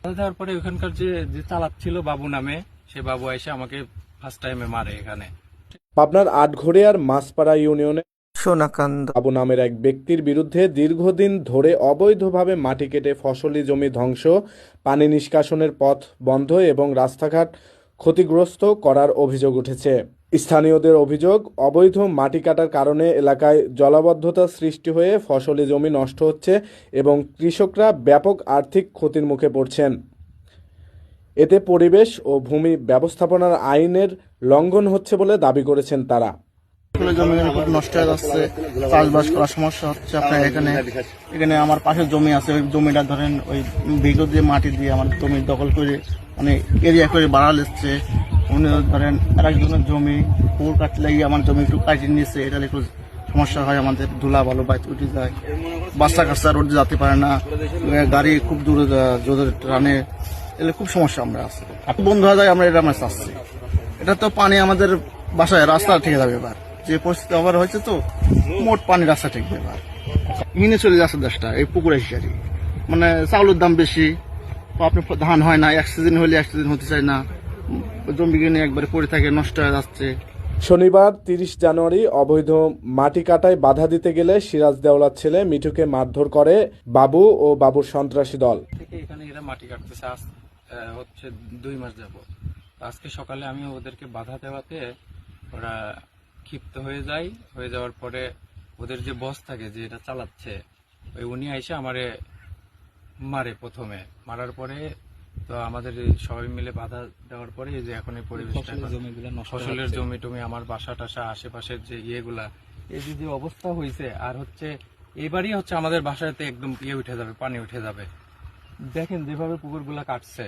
দেওয়ার পরে ওখানকার যে যে চালাচ্ছিল বাবু নামে, সে বাবু এসে আমাকে ফার্স্ট টাইমে মারে এখানে। পাবনার আটঘরিয়ার মাছপাড়া ইউনিয়নে সোনাকান্ত বাবু নামের এক ব্যক্তির বিরুদ্ধে দীর্ঘদিন ধরে অবৈধভাবে মাটি কেটে ফসলি জমি ধ্বংস, পানি নিষ্কাশনের পথ বন্ধ এবং রাস্তাঘাট ক্ষতিগ্রস্ত করার অভিযোগ উঠেছে। স্থানীয়দের অভিযোগ, অবৈধ মাটি কাটার কারণে এলাকায় জলাবদ্ধতা সৃষ্টি হয়ে ফসলি জমি নষ্ট হচ্ছে এবং কৃষকরা ব্যাপক আর্থিক ক্ষতির মুখে পড়ছেন। এতে পরিবেশ ও ভূমি ব্যবস্থাপনার আইনের লঙ্ঘন হচ্ছে বলে দাবি করেছেন তারা। জমি খুব নষ্ট হয়ে যাচ্ছে, চাষবাস করার সমস্যা হচ্ছে। আপনার এখানে আমার পাশে জমি আছে, ওই জমিটা ধরেন ওই বিঘত দিয়ে মাটি দিয়ে আমার জমি দখল করে মানে এরিয়া করে বাড়া দিচ্ছে। উনি ধরেন আরেকজনের জমি পুকুর কাটতে লাগিয়ে আমার জমি একটু কাটিয়ে নিয়েছে, এটা একটু সমস্যা হয়। আমাদের ধুলা ভালো বাইতে উঠে যায়, বাচ্চা কাচ্চা রোড যেতে পারে না, গাড়ি খুব দূরে জোরে টানে, এগুলো খুব সমস্যা আমরা আছে। বন্ধ হয়ে যায়, আমরা এটা আমরা চাচ্ছি। এটা তো পানি আমাদের বাসায় রাস্তা ঠিক যাবে এবার, যে পরিস্থিতি আবার হয়েছে তো মোট পানি রাস্তা ঠিকবে এবার। হিনে চলে যাচ্ছে দেশটা এই পুকুরে হিসাবে, মানে চাউলের দাম বেশি, আপনার ধান হয় না, এক সিজন হলে এক সিজন হতে চায় না, জমি কিনে একবারে পড়ে থাকে, নষ্ট হয়ে যাচ্ছে। শনিবার 30 জানুয়ারি অবৈধ মাটি কাটায় বাধা দিতে গেলে সিরাজ দেওলার ছেলে মিঠুকে মারধর করে বাবু ও বাবুর সন্ত্রাসী দল। এখানে এরা মাটি কাটতেছে আজ হচ্ছে 2 মাস যাবত। আজকে সকালে আমি ওদেরকে বাধা দেওয়াতে ওরা ক্ষিপ্ত হয়ে যাওয়ার পরে ওদের যে বস থাকে, যে এটা চালাচ্ছে, ওই উনি এসে আমারে মারে। প্রথমে মারার পরে তো আমাদের সবাই মিলে বাধা দেওয়ার পরে এই যে এখন এই পরিবেশটা, ফসলের জমি টমি, আমার বাসা টাসা আশেপাশের যে ইয়েগুলা, এই যে অবস্থা হয়েছে, আর হচ্ছে এবারই হচ্ছে আমাদের বাসাতে একদম উঠে যাবে, পানি উঠে যাবে। দেখেন যেভাবে পুকুরগুলা কাটছে।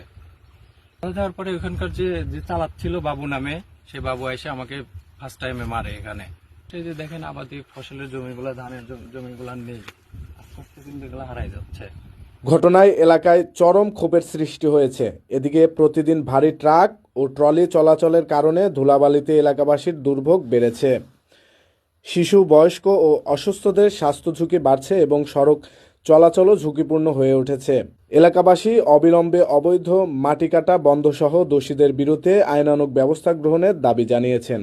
দেওয়ার পরে ওখানকার যে যে চালাচ্ছিল বাবু নামে, সে বাবু এসে আমাকে ফার্স্ট টাইমে মারে এখানে। সেই যে দেখেন আবাদি ফসলের জমিগুলা, ধানের জমিগুলা নেই, আস্তে আস্তে কিন্তু এগুলো হারাই যাচ্ছে। ঘটনায় এলাকায় চরম ক্ষোভের সৃষ্টি হয়েছে। এদিকে প্রতিদিন ভারী ট্রাক ও ট্রলি চলাচলের কারণে ধুলাবালিতে এলাকাবাসীর দুর্ভোগ বেড়েছে। শিশু, বয়স্ক ও অসুস্থদের স্বাস্থ্য ঝুঁকি বাড়ছে এবং সড়ক চলাচলও ঝুঁকিপূর্ণ হয়ে উঠেছে। এলাকাবাসী অবিলম্বে অবৈধ মাটি কাটা বন্ধসহ দোষীদের বিরুদ্ধে আইনানুগ ব্যবস্থা গ্রহণের দাবি জানিয়েছেন।